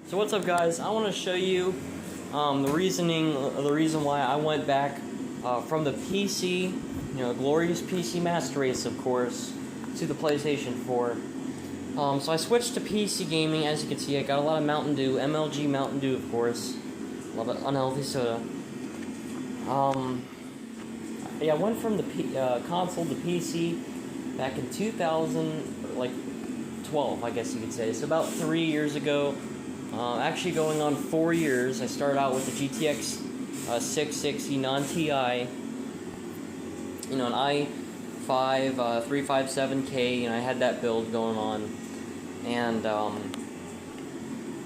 So what's up, guys? I want to show you the reason why I went back from the PC, glorious PC Master Race, of course, to the PlayStation 4. So I switched to PC gaming. As you can see, I got a lot of Mountain Dew, MLG Mountain Dew, of course, a lot of unhealthy soda. Yeah, I went from the console to PC back in 2012, I guess you could say. So about 3 years ago. Actually going on 4 years. I started out with the GTX 660 non-TI, an i5 357K, I had that build going on, and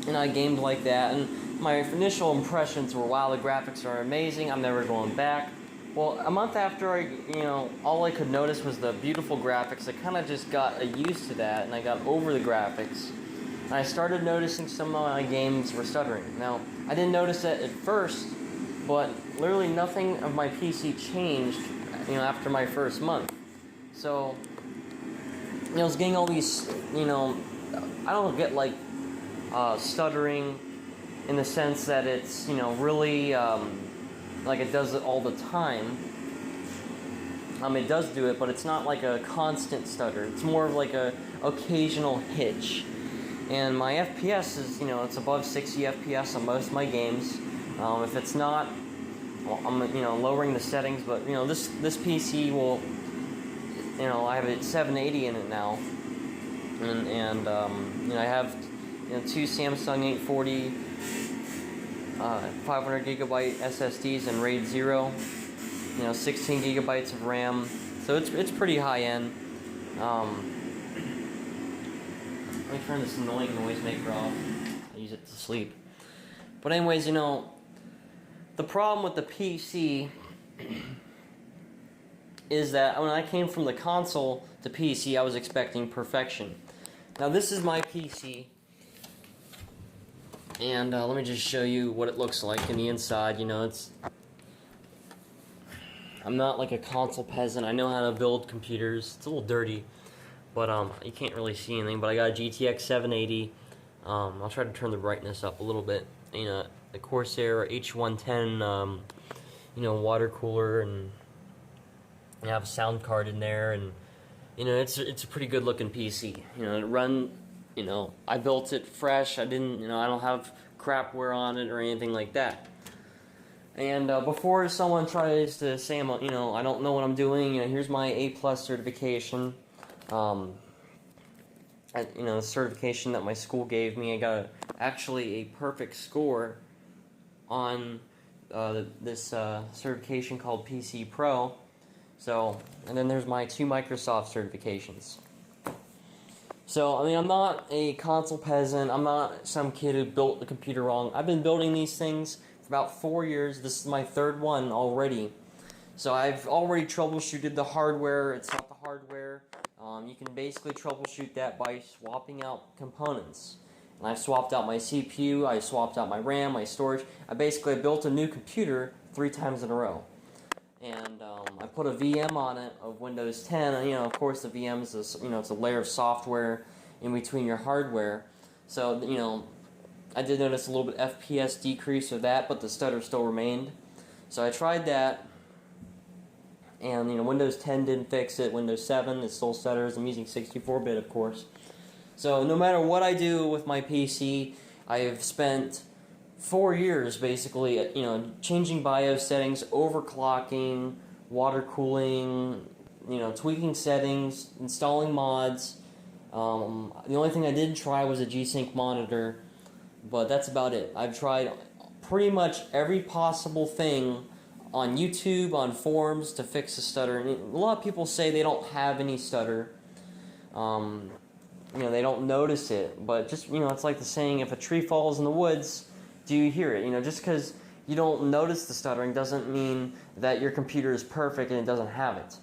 I gamed like that, and my initial impressions were, wow, the graphics are amazing, I'm never going back. Well, a month after all I could notice was the beautiful graphics. I kind of just got used to that, and I got over the graphics. And I started noticing some of my games were stuttering. Now, I didn't notice that at first, but literally nothing of my PC changed, after my first month. So, I was getting all these, I don't get like stuttering in the sense that it's, really like it does it all the time. It does do it, but it's not like a constant stutter. It's more of like a occasional hitch. And my FPS is, it's above 60 FPS on most of my games. If it's not, well, I'm, lowering the settings. But this PC will, I have it 780 in it now, and I have, two Samsung 840, 500 gigabyte SSDs and RAID 0, 16 gigabytes of RAM. So it's pretty high end. Let me turn this annoying noisemaker off. I use it to sleep. But anyways, the problem with the PC is that when I came from the console to PC, I was expecting perfection. Now this is my PC, and let me just show you what it looks like in the inside. I'm not like a console peasant. I know how to build computers. It's a little dirty. But you can't really see anything. But I got a GTX 780. I'll try to turn the brightness up a little bit. The Corsair H110, water cooler, and I have a sound card in there, and it's a pretty good looking PC. It run. I built it fresh. I didn't. I don't have crapware on it or anything like that. And before someone tries to say, I don't know what I'm doing. Here's my A+ certification. The certification that my school gave me. I got actually a perfect score on this certification called PC Pro. So, and then there's my 2 Microsoft certifications. So, I'm not a console peasant. I'm not some kid who built the computer wrong. I've been building these things for about 4 years. This is my 3rd one already. So I've already troubleshooted the hardware. It's not the hardware. You can basically troubleshoot that by swapping out components. And I've swapped out my CPU, I swapped out my RAM, my storage. I basically built a new computer 3 times in a row. And I put a VM on it of Windows 10. And, of course the VM is it's a layer of software in between your hardware. So, I did notice a little bit FPS decrease of that, but the stutter still remained. So I tried that. And Windows 10 didn't fix it. Windows 7, it still stutters. I'm using 64-bit, of course. So no matter what I do with my PC, I've spent 4 years basically, changing BIOS settings, overclocking, water cooling, tweaking settings, installing mods. The only thing I didn't try was a G-Sync monitor, but that's about it. I've tried pretty much every possible thing on YouTube, on forums, to fix the stutter. And a lot of people say they don't have any stutter. They don't notice it. But just, it's like the saying, if a tree falls in the woods, do you hear it? Just because you don't notice the stuttering doesn't mean that your computer is perfect and it doesn't have it.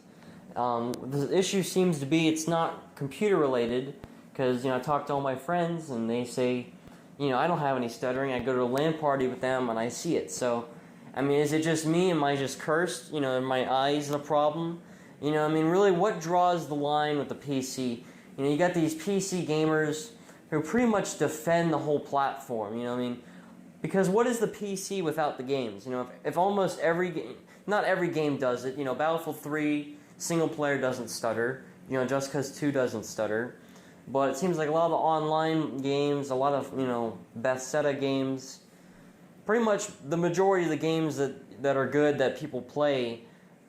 The issue seems to be it's not computer related, because, I talk to all my friends and they say, I don't have any stuttering. I go to a LAN party with them and I see it. So, is it just me? Am I just cursed? Are my eyes the problem? Really, what draws the line with the PC? You got these PC gamers who pretty much defend the whole platform. You know what I mean? Because what is the PC without the games? You know, if almost every game, not every game does it. You know, Battlefield 3 single player doesn't stutter. You know, Just Cause 2 doesn't stutter. But it seems like a lot of the online games, a lot of, you know, Bethesda games, pretty much the majority of the games that are good that people play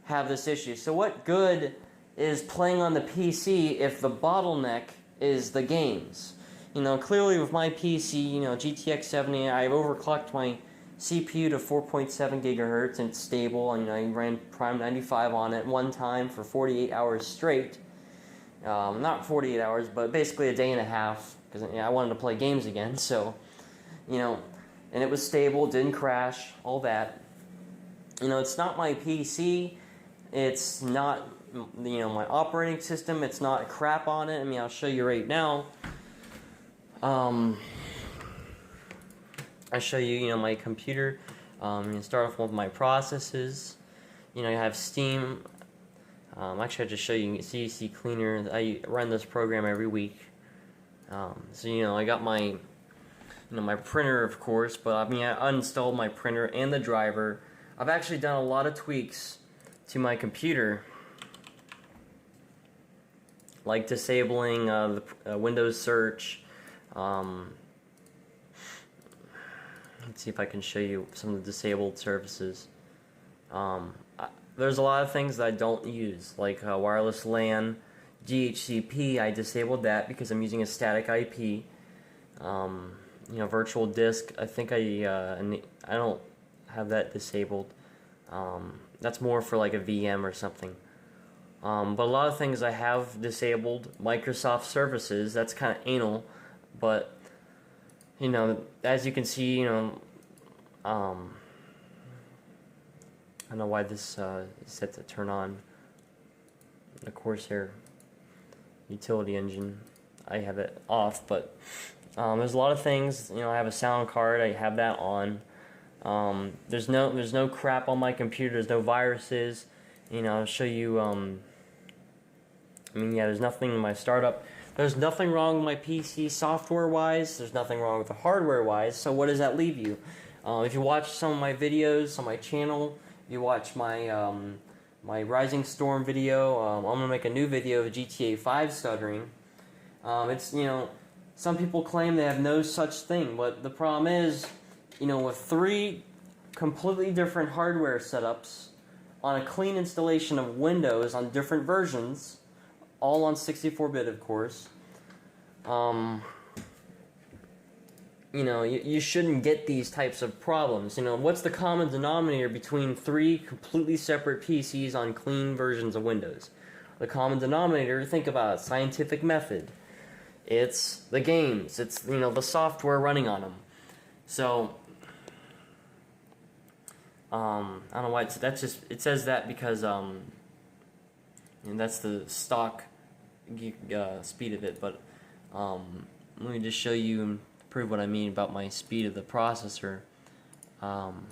have this issue. So what good is playing on the PC if the bottleneck is the games? You know, clearly with my PC, you know, GTX 70, I've overclocked my CPU to 4.7 gigahertz and it's stable. And, you know, I ran Prime 95 on it one time for 48 hours straight. Not 48 hours, but basically a day and a half, because you know, I wanted to play games again. So, you know, and it was stable, didn't crash, all that. You know, it's not my PC, it's not, you know, my operating system, it's not crap on it. I mean, I'll show you right now. I show you, you know, my computer. You start off with my processes. You know, you have Steam. Actually, I'll just show you CDC Cleaner. I run this program every week. So, you know, I got my, you know, my printer, of course, but I mean, I uninstalled my printer and the driver. I've actually done a lot of tweaks to my computer, like disabling the Windows search. Let's see if I can show you some of the disabled services. There's a lot of things that I don't use, like wireless LAN, DHCP. I disabled that because I'm using a static IP. You know, virtual disk. I think I don't have that disabled. That's more for like a VM or something. But a lot of things I have disabled. Microsoft services. That's kind of anal, but you know, as you can see, you know, I don't know why this is set to turn on. The Corsair utility engine, I have it off, but there's a lot of things. You know, I have a sound card, I have that on. There's no crap on my computer. There's no viruses. You know, I'll show you. I mean, yeah, there's nothing in my startup. There's nothing wrong with my PC software-wise. There's nothing wrong with the hardware-wise. So what does that leave you? If you watch some of my videos on my channel, you watch my my Rising Storm video. I'm gonna make a new video of GTA 5 stuttering. It's, you know, some people claim they have no such thing, but the problem is, you know, with 3 completely different hardware setups on a clean installation of Windows on different versions, all on 64-bit, of course. You know, you shouldn't get these types of problems. You know, what's the common denominator between 3 completely separate PCs on clean versions of Windows? The common denominator, think about it, scientific method. It's the games. It's, you know, the software running on them. So, I don't know why that's just, it says that because, and that's the stock speed of it, but let me just show you and prove what I mean about my speed of the processor. And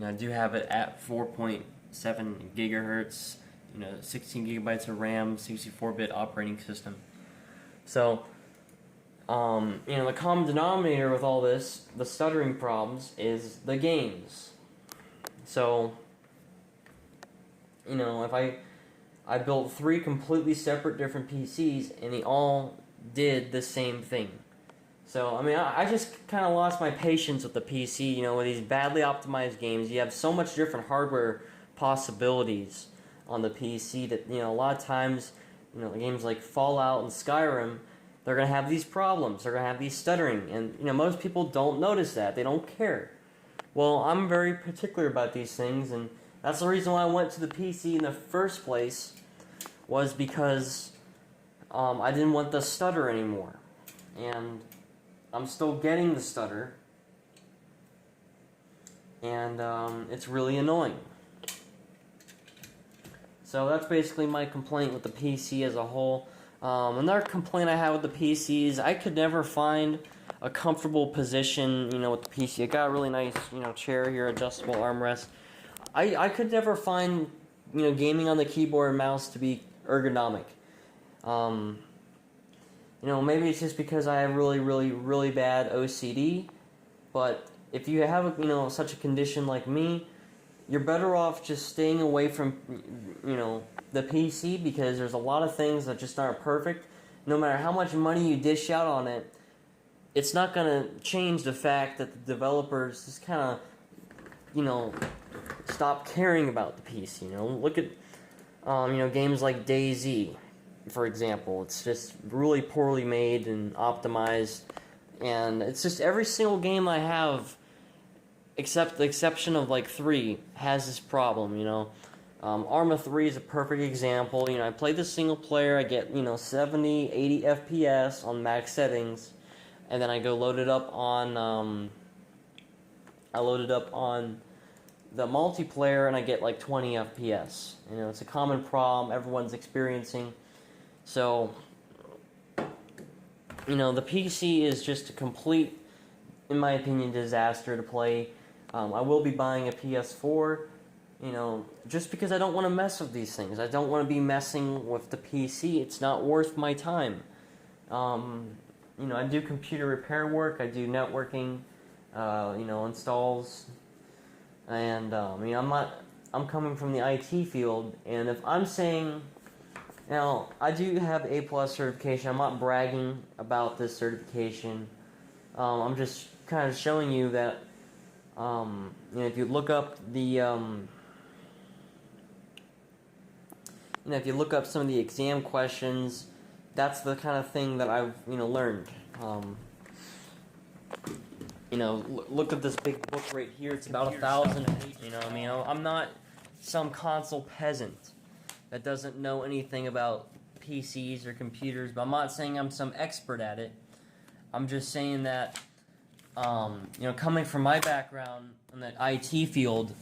I do have it at 4.7 gigahertz, you know, 16 gigabytes of RAM, 64-bit operating system. So, you know, the common denominator with all this, the stuttering problems, is the games. So, you know, if I built 3 completely separate different PCs, and they all did the same thing. So, I mean, I just kind of lost my patience with the PC, you know, with these badly optimized games. You have so much different hardware possibilities on the PC that, you know, a lot of times, you know, games like Fallout and Skyrim, they're going to have these problems. They're going to have these stuttering. And, you know, most people don't notice that. They don't care. Well, I'm very particular about these things, and that's the reason why I went to the PC in the first place, was because I didn't want the stutter anymore. And I'm still getting the stutter, and it's really annoying. So that's basically my complaint with the PC as a whole. Another complaint I have with the PC is I could never find a comfortable position, you know, with the PC. I got a really nice, you know, chair here, adjustable armrest. I could never find, you know, gaming on the keyboard and mouse to be ergonomic. Maybe it's just because I have really, really, really bad OCD, but if you have, such a condition like me, you're better off just staying away from, the PC, because there's a lot of things that just aren't perfect. No matter how much money you dish out on it, it's not going to change the fact that the developers just kind of, stop caring about the PC. Look at, games like DayZ, for example. It's just really poorly made and optimized, and it's just every single game I have, except the exception of like 3, has this problem. Arma 3 is a perfect example. I play the single player, I get 70, 80 FPS on max settings, and then I go load it up on the multiplayer, and I get like 20 FPS. It's a common problem everyone's experiencing. So, the PC is just a complete, in my opinion, disaster to play. I will be buying a PS4, just because I don't want to mess with these things. I don't want to be messing with the PC. It's not worth my time. I do computer repair work. I do networking, installs. And, I'm coming from the IT field, and if I'm saying, I do have A+ certification. I'm not bragging about this certification. I'm just kind of showing you that, if you look up the, if you look up some of the exam questions, that's the kind of thing that I've, learned. Look at this big book right here. It's about 1,000 pages. I'm not some console peasant that doesn't know anything about PCs or computers, but I'm not saying I'm some expert at it. I'm just saying that, coming from my background in the IT field,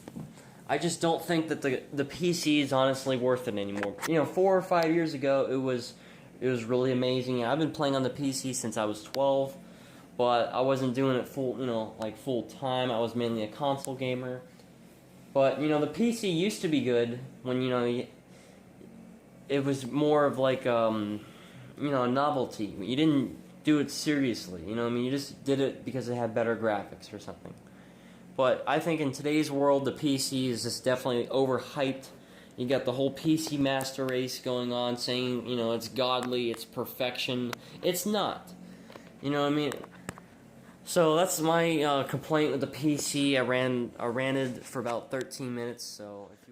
I just don't think that the PC is honestly worth it anymore. 4 or 5 years ago, it was really amazing. I've been playing on the PC since I was 12. But I wasn't doing it full time. I was mainly a console gamer. But, the PC used to be good when, it was more of like, a novelty. You didn't do it seriously, you just did it because it had better graphics or something. But I think in today's world, the PC is just definitely overhyped. You got the whole PC master race going on, saying, it's godly, it's perfection. It's not. So that's my complaint with the PC. I ranted for about 13 minutes. So if you